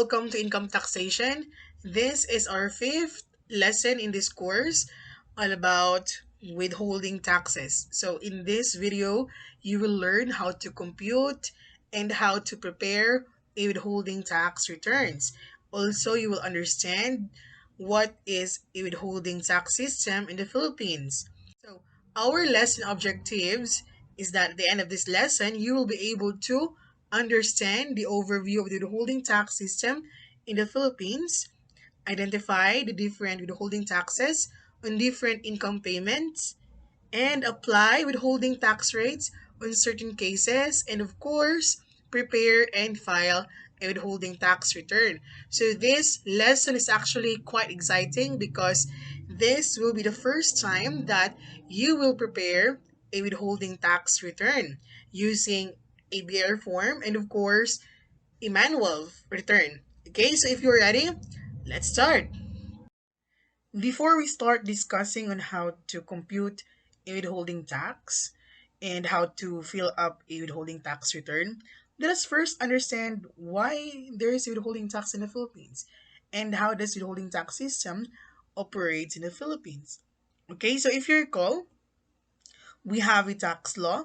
welcome to income taxation. This is our fifth lesson in this course all about withholding taxes. So in this video, you will learn how to compute and how to prepare a withholding tax returns. Also, you will understand what is a withholding tax system in the Philippines. So our lesson objectives is that at the end of this lesson, you will be able to understand the overview of the withholding tax system in the Philippines, identify the different withholding taxes on different income payments, and apply withholding tax rates on certain cases, and of course, prepare and file a withholding tax return. So this lesson is actually quite exciting because this will be the first time that you will prepare a withholding tax return using a BR form and of course a manual return. Okay, so if you're ready, let's start. Before we start discussing on how to compute a withholding tax and how to fill up a withholding tax return, let us first understand why there is a withholding tax in the Philippines and how this withholding tax system operates in the Philippines. Okay, so if you recall, we have a tax law,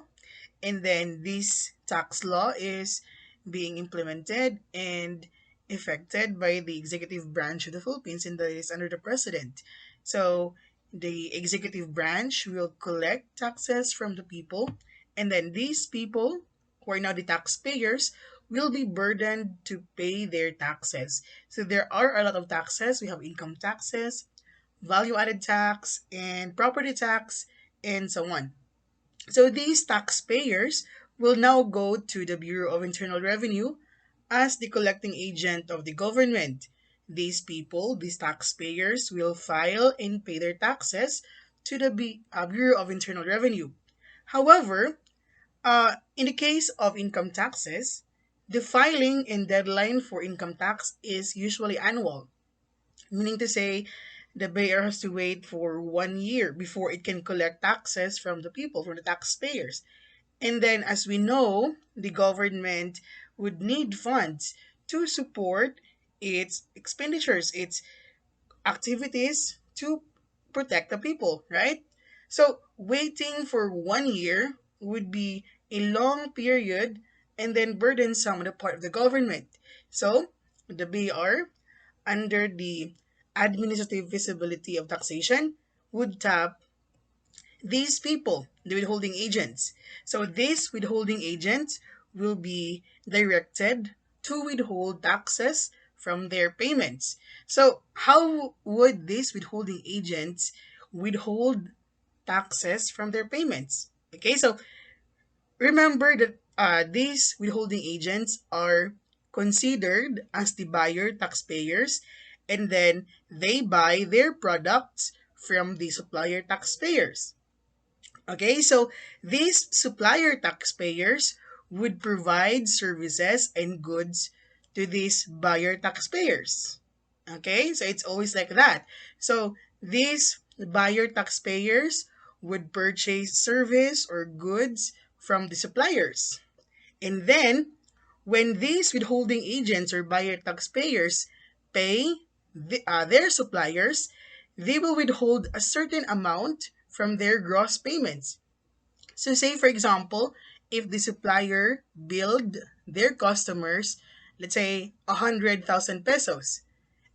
and then this tax law is being implemented and effected by the executive branch of the Philippines, and that is under the president. So the executive branch will collect taxes from the people, and then these people, who are now the taxpayers, will be burdened to pay their taxes. So there are a lot of taxes. We have income taxes, value added tax, and property tax, and so on. So these taxpayers will now go to the Bureau of Internal Revenue as the collecting agent of the government. These people, these taxpayers, will file and pay their taxes to the Bureau of Internal Revenue. However, in the case of income taxes, the filing and deadline for income tax is usually annual, meaning to say the buyer has to wait for 1 year before it can collect taxes from the people, from the taxpayers. And then, as we know, the government would need funds to support its expenditures, its activities to protect the people, right? So, waiting for 1 year would be a long period and then burdensome on the part of the government. So, the BR, under the administrative visibility of taxation, would tap these people, the withholding agents. So these withholding agents will be directed to withhold taxes from their payments. So how would these withholding agents withhold taxes from their payments? Okay, so remember that these withholding agents are considered as the buyer taxpayers, and then they buy their products from the supplier taxpayers. Okay, so these supplier taxpayers would provide services and goods to these buyer taxpayers. Okay, so it's always like that. So these buyer taxpayers would purchase service or goods from the suppliers. And then when these withholding agents or buyer taxpayers pay their suppliers, they will withhold a certain amount from their gross payments. So say for example, if the supplier billed their customers, let's say 100,000 pesos,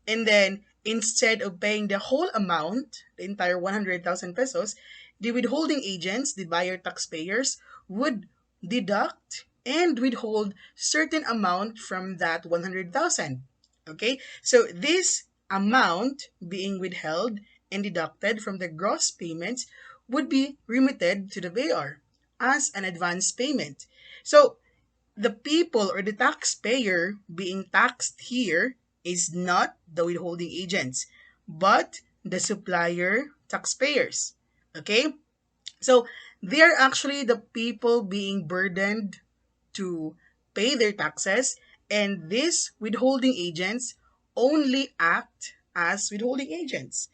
and then instead of paying the whole amount, the entire 100,000 pesos, the withholding agents, the buyer taxpayers, would deduct and withhold certain amount from that 100,000. Okay? So this amount being withheld and deducted from the gross payments would be remitted to the buyer as an advance payment. So the people or the taxpayer being taxed here is not the withholding agents, but the supplier taxpayers. Okay? So they are actually the people being burdened to pay their taxes, and these withholding agents only act as withholding agents.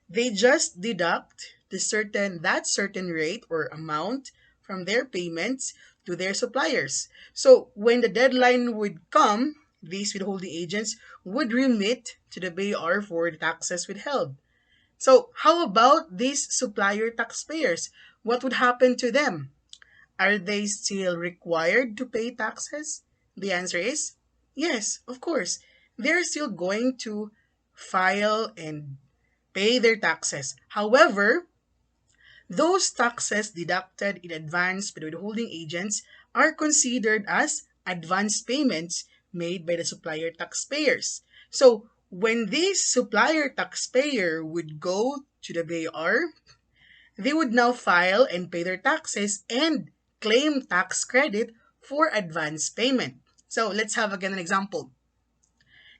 They just deduct that certain rate or amount from their payments to their suppliers. So when the deadline would come, these withholding agents would remit to the BAR for the taxes withheld. So, how about these supplier taxpayers? What would happen to them? Are they still required to pay taxes? The answer is yes, of course. They're still going to file and pay their taxes. However, those taxes deducted in advance by the withholding agents are considered as advance payments made by the supplier taxpayers. So, when this supplier taxpayer would go to the BAR, they would now file and pay their taxes and claim tax credit for advance payment. So, let's have again an example.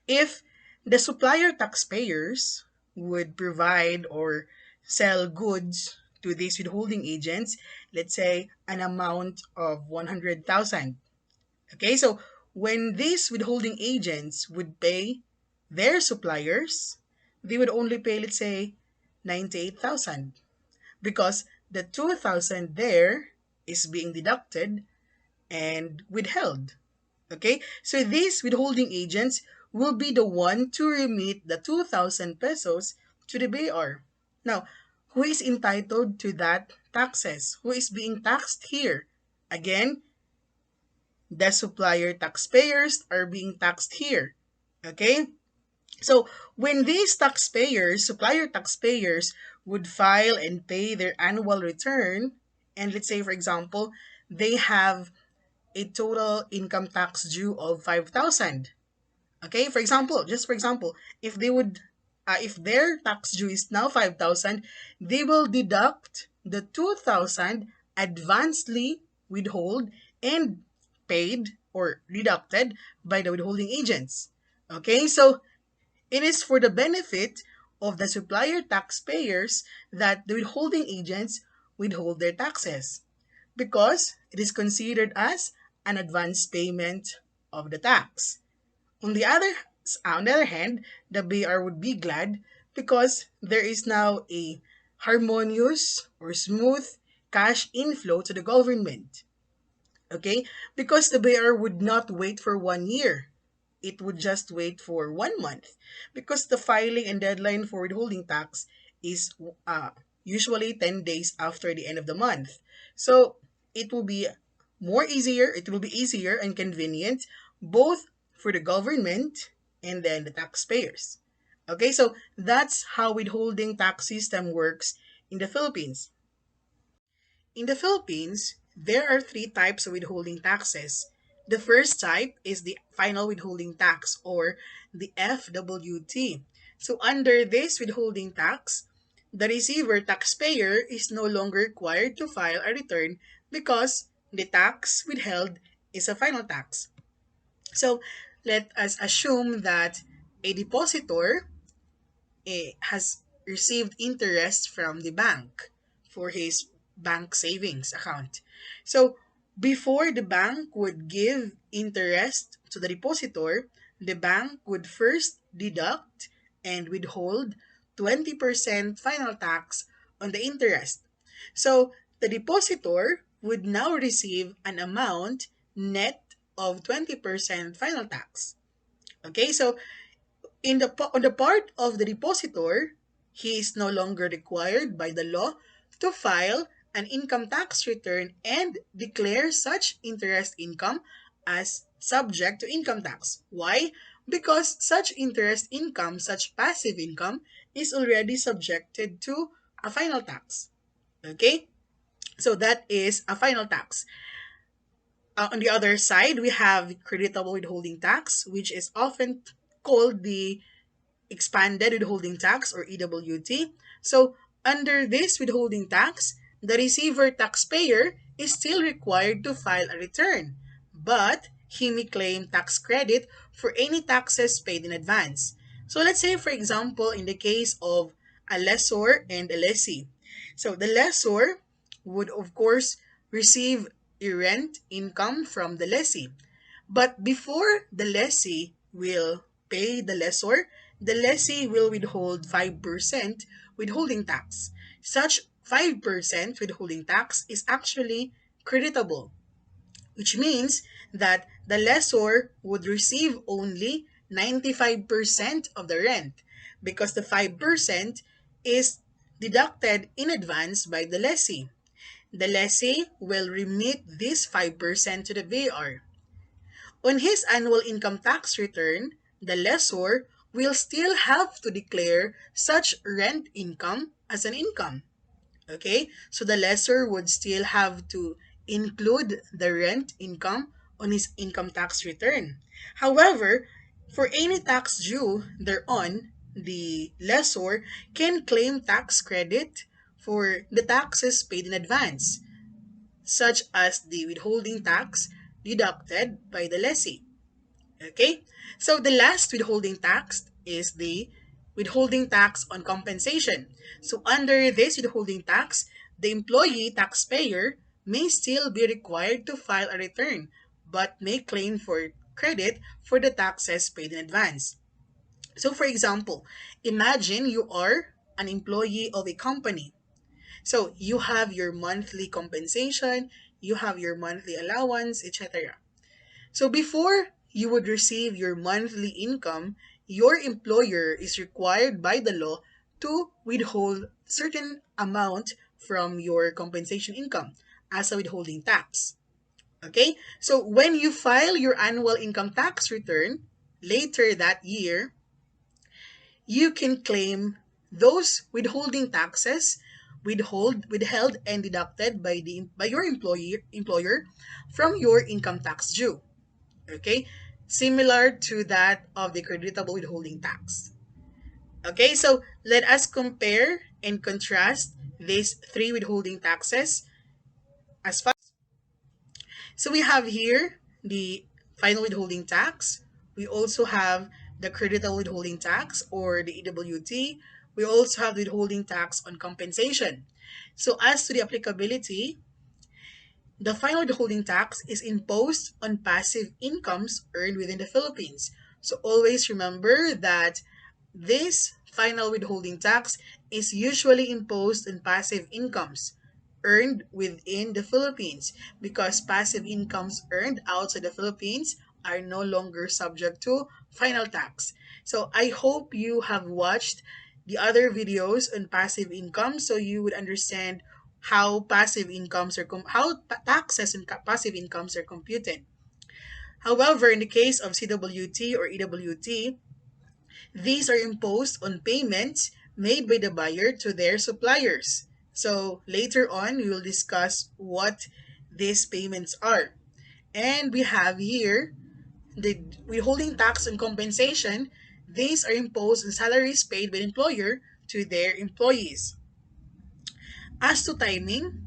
If the supplier taxpayers would provide or sell goods to these withholding agents, let's say an amount of 100,000. Okay, so when these withholding agents would pay their suppliers, they would only pay, let's say, 98,000 because the 2,000 there is being deducted and withheld. Okay, so these withholding agents will be the one to remit the 2,000 pesos to the BAR. Now, who is entitled to that taxes? Who is being taxed here? Again, the supplier taxpayers are being taxed here. Okay? So, when these taxpayers, supplier taxpayers, would file and pay their annual return, and let's say, for example, they have a total income tax due of 5,000. Okay, for example, just for example, if their tax due is now 5,000, they will deduct the 2,000 advancedly withhold and paid or deducted by the withholding agents. Okay, so it is for the benefit of the supplier taxpayers that the withholding agents withhold their taxes because it is considered as an advance payment of the tax. On the other hand, the BR would be glad because there is now a harmonious or smooth cash inflow to the government. Okay? Because the BR would not wait for 1 year. It would just wait for 1 month because the filing and deadline for withholding tax is usually 10 days after the end of the month. So it will be it will be easier and convenient both for the government and then the taxpayers. Okay, so that's how withholding tax system works in the Philippines. In the Philippines, there are three types of withholding taxes. The first type is the final withholding tax or the FWT. So under this withholding tax, the receiver taxpayer is no longer required to file a return because the tax withheld is a final tax. So let us assume that a depositor has received interest from the bank for his bank savings account. So before the bank would give interest to the depositor, the bank would first deduct and withhold 20% final tax on the interest. So the depositor would now receive an amount net of 20% final tax. Okay, so on the part of the depositor, he is no longer required by the law to file an income tax return and declare such interest income as subject to income tax. Why? Because such interest income, such passive income, is already subjected to a final tax. Okay? So that is a final tax. On the other side, we have creditable withholding tax, which is often called the expanded withholding tax or EWT. So, under this withholding tax, the receiver taxpayer is still required to file a return, but he may claim tax credit for any taxes paid in advance. So, let's say, for example, in the case of a lessor and a lessee. So, the lessor would, of course, receive a rent income from the lessee. But before the lessee will pay the lessee will withhold 5% withholding tax. Such 5% withholding tax is actually creditable. which means that the lessor would receive only 95% of the rent because the 5% is deducted in advance by the lessee. The lessee will remit this 5% to the VAR. On his annual income tax return, the lessor will still have to declare such rent income as an income. Okay? So the lessor would still have to include the rent income on his income tax return. However, for any tax due thereon, the lessor can claim tax credit for the taxes paid in advance, such as the withholding tax deducted by the lessee. Okay? So the last withholding tax is the withholding tax on compensation. So under this withholding tax, the employee taxpayer may still be required to file a return but may claim for credit for the taxes paid in advance. So for example, imagine you are an employee of a company. So you have your monthly compensation, you have your monthly allowance, etc. So before you would receive your monthly income, your employer is required by the law to withhold certain amount from your compensation income as a withholding tax. Okay? So when you file your annual income tax return later that year, you can claim those withholding taxes withheld and deducted by your employer from your income tax due. Okay, similar to that of the creditable withholding tax. Okay, so let us compare and contrast these three withholding taxes as follows. So we have here the final withholding tax. We also have the creditable withholding tax or the EWT. We also have the withholding tax on compensation. So as to the applicability, the final withholding tax is imposed on passive incomes earned within the Philippines. So always remember that this final withholding tax is usually imposed on passive incomes earned within the Philippines because passive incomes earned outside the Philippines are no longer subject to final tax. So I hope you have watched the other videos on passive income so you would understand how taxes and passive incomes are computed. However, in the case of CWT or EWT, these are imposed on payments made by the buyer to their suppliers. So later on, we will discuss what these payments are. And we have here the withholding tax and compensation. These are imposed on salaries paid by the employer to their employees. As to timing,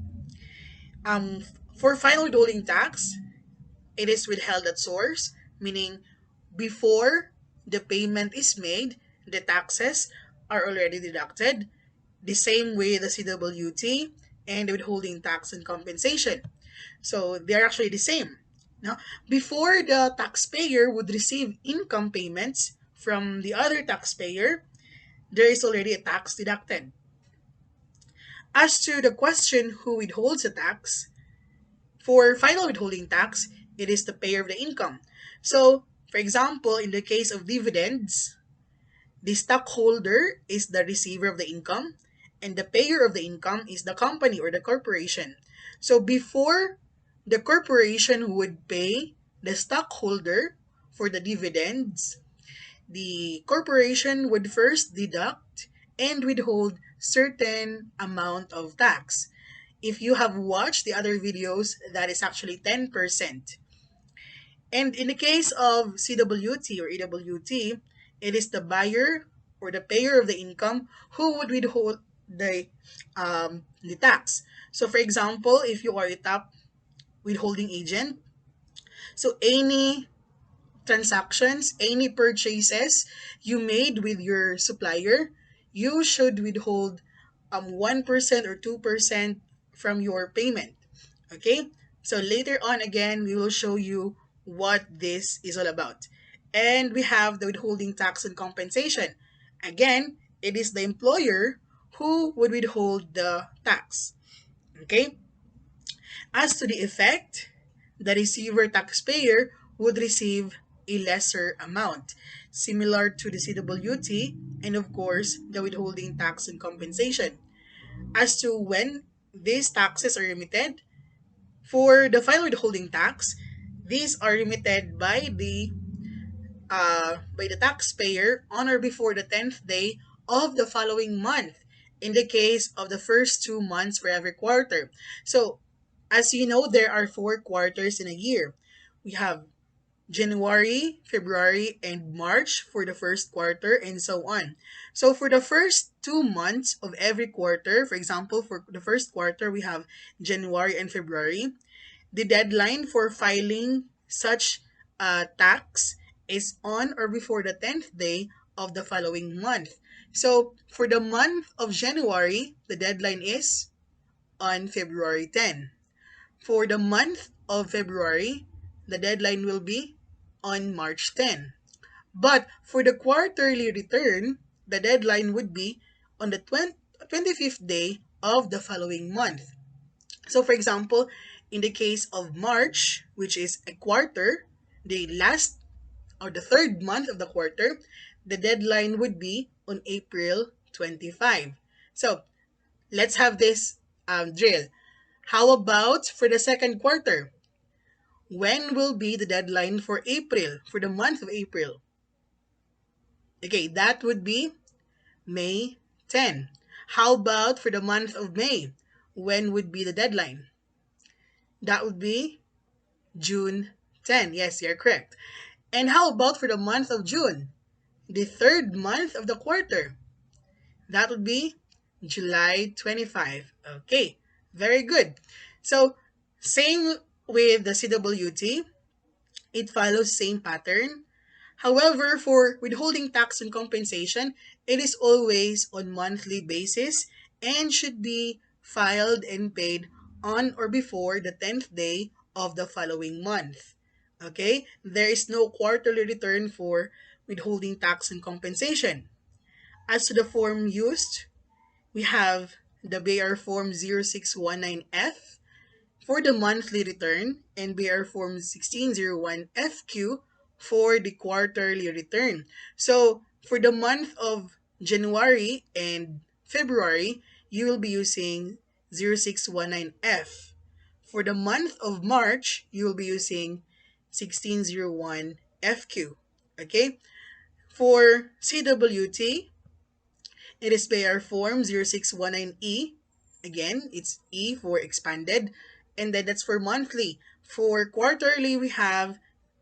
um, for final withholding tax, it is withheld at source, meaning before the payment is made, the taxes are already deducted. The same way the CWT and the withholding tax and compensation. So they are actually the same. Now, before the taxpayer would receive income payments from the other taxpayer, there is already a tax deducted. As to the question who withholds the tax, for final withholding tax, it is the payer of the income. So, for example, in the case of dividends, the stockholder is the receiver of the income, and the payer of the income is the company or the corporation. So, before the corporation would pay the stockholder for the dividends, the corporation would first deduct and withhold certain amount of tax. If you have watched the other videos, that is actually 10%. And in the case of CWT or EWT, it is the buyer or the payer of the income who would withhold the tax. So for example, if you are a top withholding agent, so any transactions, any purchases you made with your supplier, you should withhold 1% or 2% from your payment. Okay? So later on again, we will show you what this is all about. And we have the withholding tax and compensation. Again, it is the employer who would withhold the tax. Okay? As to the effect, the receiver taxpayer would receive a lesser amount, similar to the CWT and, of course, the withholding tax and compensation. As to when these taxes are remitted, for the final withholding tax, these are remitted by the taxpayer on or before the 10th day of the following month in the case of the first 2 months for every quarter. So, as you know, there are 4 quarters in a year. We have January, February, and March for the first quarter, and so on. So, for the first 2 months of every quarter, for example, for the first quarter, we have January and February. The deadline for filing such tax is on or before the 10th day of the following month. So for the month of January, the deadline is on February 10. For the month of February, the deadline will be on March 10. But for the quarterly return, the deadline would be on the 25th day of the following month. So, for example, in the case of March, which is a quarter, the last or the third month of the quarter, the deadline would be on April 25. So, let's have this drill. How about for the second quarter? When will be the deadline for April, for the month of April? Okay, that would be May 10. How about for the month of May? When would be the deadline? That would be June 10. Yes, you're correct. And how about for the month of June? The third month of the quarter. That would be July 25. Okay, very good. So, same with the CWT, it follows same pattern. However, for withholding tax and compensation, it is always on monthly basis and should be filed and paid on or before the 10th day of the following month. Okay? There is no quarterly return for withholding tax and compensation. As to the form used, we have the BR Form 0619F for the monthly return and BR Form 1601 FQ for the quarterly return. So for the month of January and February, you will be using 0619F. For the month of March, you will be using 1601 FQ. Okay? For CWT, it is BR Form 0619E. Again, it's E for expanded. And then that's for monthly. For quarterly, we have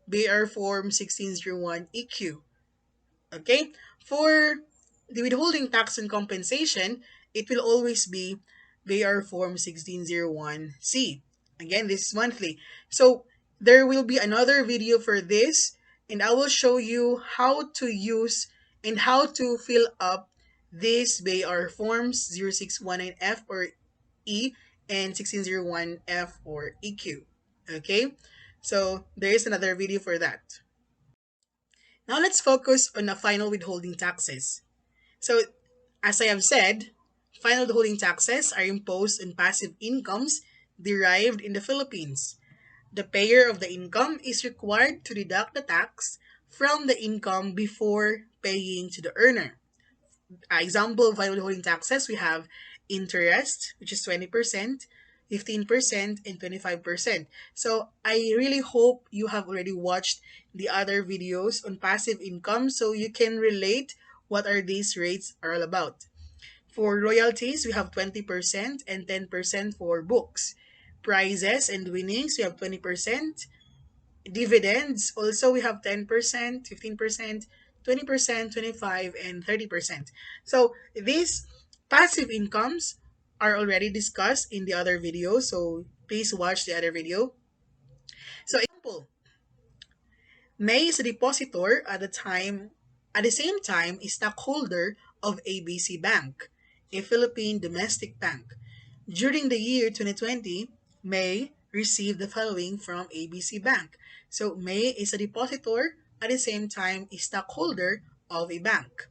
BR Form 1601 EQ. Okay? For the withholding tax and compensation, it will always be BR Form 1601C. Again, this is monthly. So there will be another video for this, and I will show you how to use and how to fill up these BR forms 0619F or E and 1601F or EQ. Okay? So there is another video for that. Now let's focus on the final withholding taxes. So, as I have said, final withholding taxes are imposed on passive incomes derived in the Philippines. The payer of the income is required to deduct the tax from the income before paying to the earner. Example of final withholding taxes, we have interest, which is 20%, 15%, and 25%. So I really hope you have already watched the other videos on passive income so you can relate what are these rates are all about. For royalties, we have 20% and 10% for books. Prizes and winnings, we have 20%. Dividends, also we have 10%, 15%, 20%, 25, and 30%. So these passive incomes are already discussed in the other video, so please watch the other video. So example, May is a depositor at the same time is stockholder of ABC Bank, a Philippine domestic bank. During the year 2020, May received the following from ABC Bank. So May is a depositor at the same time is stockholder of a bank.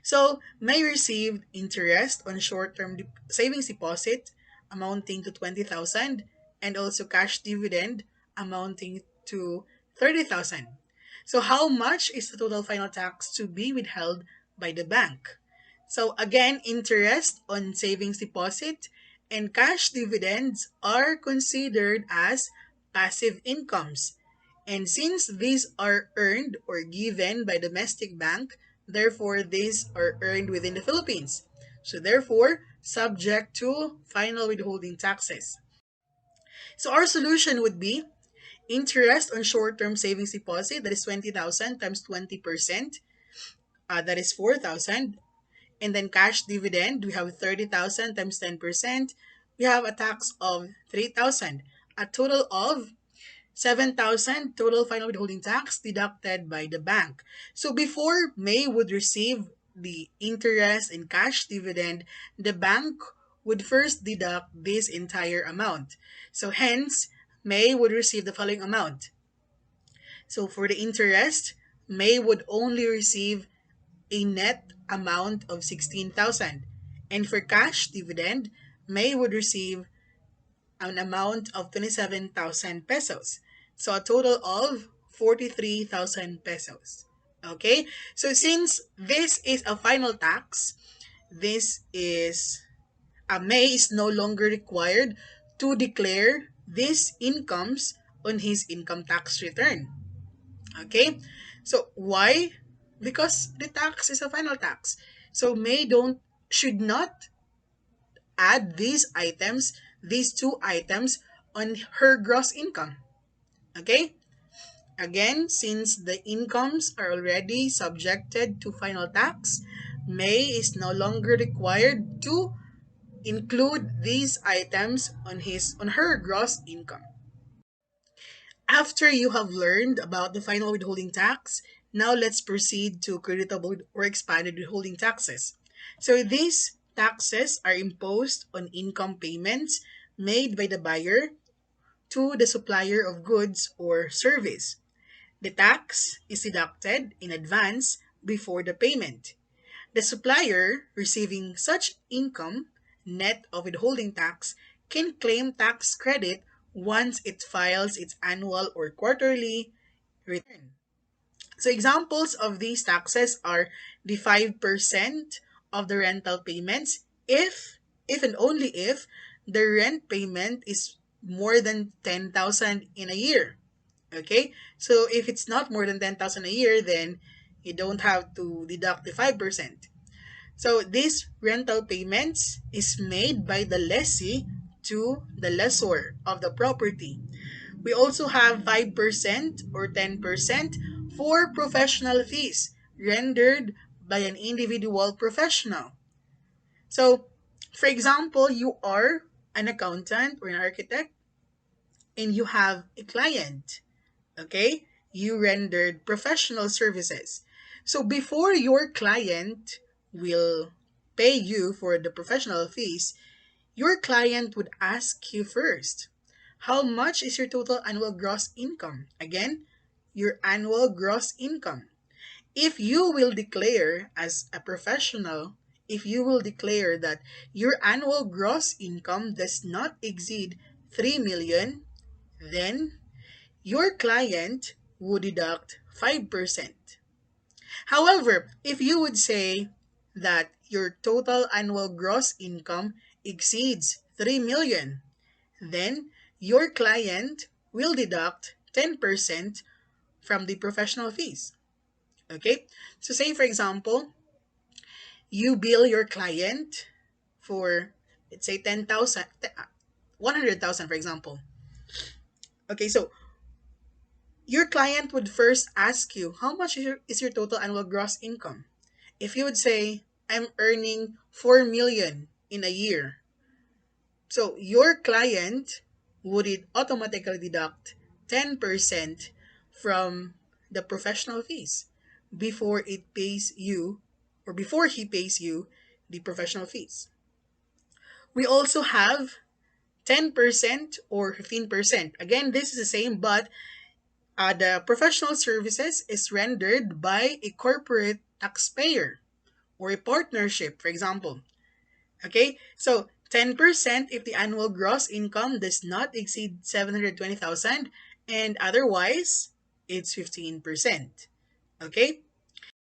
So May received interest on short-term savings deposit amounting to 20,000, and also cash dividend amounting to 30,000. So how much is the total final tax to be withheld by the bank? So again, interest on savings deposit and cash dividends are considered as passive incomes. And since these are earned or given by domestic bank, therefore these are earned within the Philippines. So therefore, subject to final withholding taxes. So our solution would be interest on short-term savings deposit, that is 20,000 times 20%, that is 4,000. And then cash dividend, we have 30,000 times 10%. We have a tax of 3,000. A total of 7,000 total final withholding tax deducted by the bank. So before May would receive the interest and cash dividend, the bank would first deduct this entire amount. So hence, May would receive the following amount. So for the interest, May would only receive a net amount of 16,000. And for cash dividend, May would receive an amount of 27,000 pesos. So a total of 43,000 pesos. Okay? So since this is a final tax, this is May is no longer required to declare these incomes on his income tax return. Okay? So why? Because the tax is a final tax. So May don't should not add these two items on her gross income. Okay? Again, since the incomes are already subjected to final tax, May is no longer required to include these items on her gross income. After you have learned about the final withholding tax, now let's proceed to creditable or expanded withholding taxes. So these taxes are imposed on income payments made by the buyer to the supplier of goods or service. The tax is deducted in advance before the payment. The supplier receiving such income, net of withholding tax, can claim tax credit once it files its annual or quarterly return. So examples of these taxes are the 5% of the rental payments if and only if the rent payment is more than 10,000 in a year. Okay? So if it's not more than 10,000 a year, then you don't have to deduct the 5%. So these rental payments is made by the lessee to the lessor of the property. We also have 5% or 10% for professional fees rendered by an individual professional. So, for example, you are an accountant or an architect and you have a client, okay? You rendered professional services. So, before your client will pay you for the professional fees, your client would ask you first, how much is your total annual gross income? Again, your annual gross income. If you will declare as a professional, if you will declare that your annual gross income does not exceed 3 million, then your client would deduct 5%. However, if you would say that your total annual gross income exceeds 3 million, then your client will deduct 10% from the professional fees. Okay? So say for example, you bill your client for let's say 10,000 100,000 for example. Okay, so your client would first ask you how much is your total annual gross income. If you would say I'm earning 4 million in a year, so your client would it automatically deduct 10% from the professional fees before it pays you or before he pays you the professional fees. We also have 10% or 15%. Again, this is the same, but the professional services is rendered by a corporate taxpayer or a partnership, for example. Okay, so 10% if the annual gross income does not exceed 720,000, and otherwise it's 15%. Okay?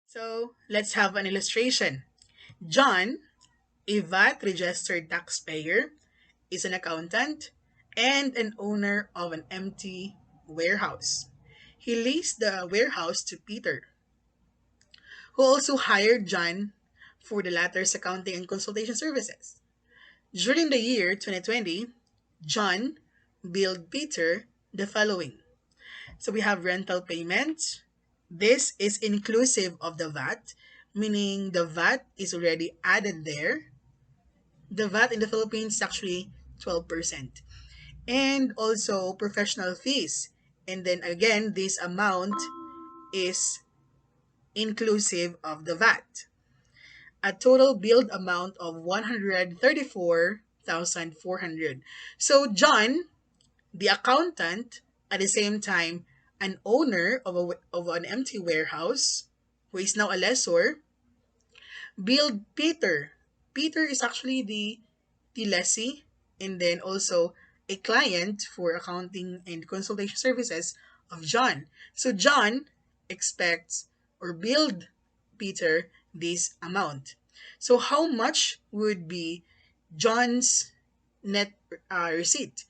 So, let's have an illustration. John, a VAT registered taxpayer, is an accountant and an owner of an empty warehouse. He leased the warehouse to Peter, who also hired John for the latter's accounting and consultation services. During the year 2020, John billed Peter the following. So we have rental payments. This is inclusive of the VAT, meaning the VAT is already added there. The VAT in the Philippines is actually 12%. And also professional fees. And then again, this amount is inclusive of the VAT. A total billed amount of 134,400. So John, the accountant, at the same time an owner of an empty warehouse, who is now a lessor, billed Peter. Peter is actually the lessee and then also a client for accounting and consultation services of John. So John expects or billed Peter this amount. So how much would be John's net receipt?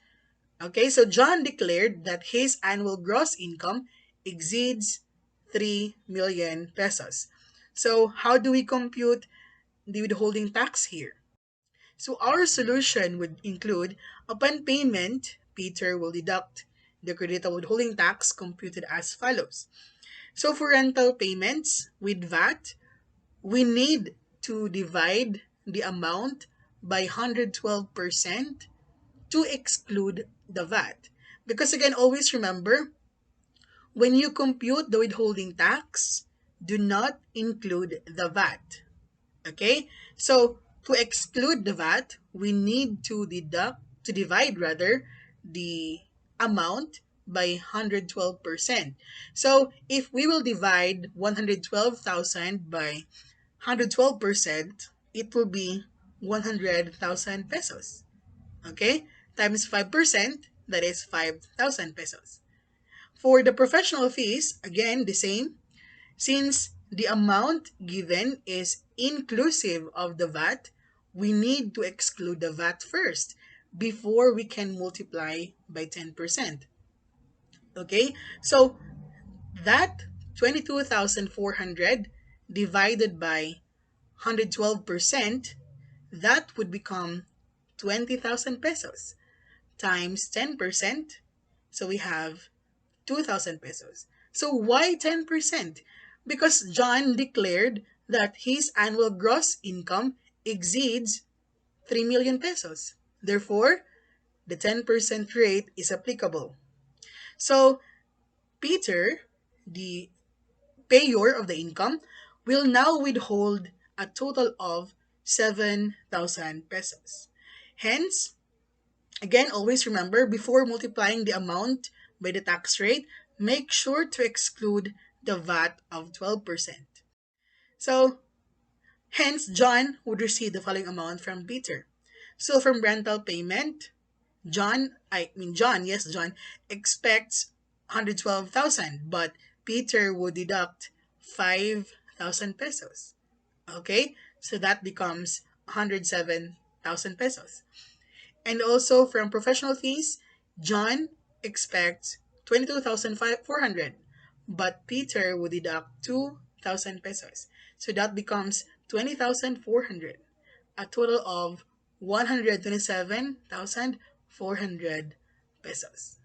Okay, so John declared that his annual gross income exceeds 3 million pesos. So how do we compute the withholding tax here? So our solution would include upon payment, Peter will deduct the creditable withholding tax computed as follows. So for rental payments with VAT, we need to divide the amount by 112% to exclude the VAT. Because again, always remember, when you compute the withholding tax, do not include the VAT. Okay? So to exclude the VAT, we need to divide rather the amount by 112%. So if we will divide 112,000 by 112%, it will be 100,000 pesos. Okay? Times 5%, that is 5,000 pesos. For the professional fees, again, the same. Since the amount given is inclusive of the VAT, we need to exclude the VAT first before we can multiply by 10%. Okay? So that 22,400 divided by 112%, that would become 20,000 pesos times 10%. So we have 2,000 pesos. So why 10%? Because John declared that his annual gross income exceeds 3 million pesos. Therefore, the 10% rate is applicable. So Peter, the payer of the income, will now withhold a total of 7,000 pesos. Hence, again, always remember, before multiplying the amount by the tax rate, make sure to exclude the VAT of 12%. So, hence, John would receive the following amount from Peter. So, from rental payment, John expects 112,000, but Peter would deduct 5,000 pesos. Okay? So, that becomes 107,000 pesos. And also from professional fees, John expects 22,400, but Peter would deduct 2,000 pesos. So that becomes 20,400, a total of 127,400 pesos.